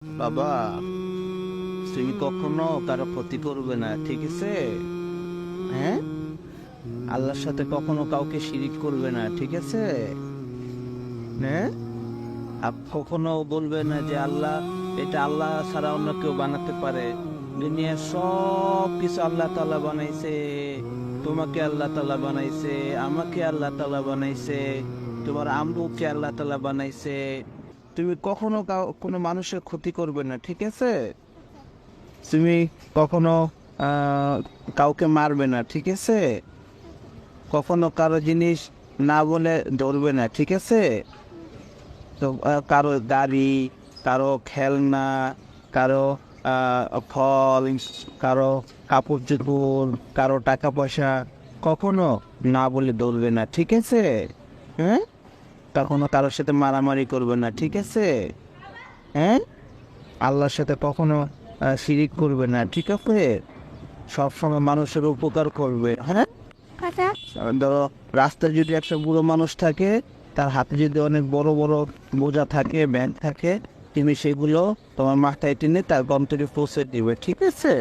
বাবা, তুমি কখনো কারো ক্ষতি করবে না, ঠিক আছে? হ্যাঁ, আল্লাহর সাথে কখনো কাউকে শিরিক করবে না, ঠিক আছে? হ্যাঁ, কখনো বলবে না যে আল্লাহ, এটা আল্লাহ ছাড়া অন্য কেউ বানাতে পারে। দুনিয়ার সব কিছু আল্লাহ তাআলা বানাইছে। তোমাকে আল্লাহ তাআলা বানাইছে, আমাকে আল্লাহ তাআলা বানাইছে, তোমার আম্মুকে আল্লাহ তাআলা বানাইছে। তুমি কখনো কোনো মানুষের ক্ষতি করবে না, ঠিক আছে? তুমি কখনো আহ, কাউকে মারবে না, ঠিক আছে? কখনো কারো জিনিস না বলে ধরবে না, ঠিক আছে? তো কারো গাড়ি, কারো খেলনা, কারো ফল, কারো কাপড় চোপড়, কারো টাকা পয়সা কখনো না বলে ধরবে না, ঠিক আছে? হ্যাঁ, কখনো কারোর সাথে মারামারি করবে না, ঠিক আছে? হ্যাঁ, আল্লাহর সাথে কখনো শিরিক করবে না, ঠিক আছে? সবসময় মানুষের উপকার করবে। হ্যাঁ, ধরো রাস্তায় যদি একটা বুড়ো মানুষ থাকে, তার হাতে যদি অনেক বড় বড় বোঝা থাকে, ব্যাগ থাকে, তুমি সেগুলো তোমার মাথায় টেনে তার গন্তব্যে পৌঁছে দিবে, ঠিক আছে?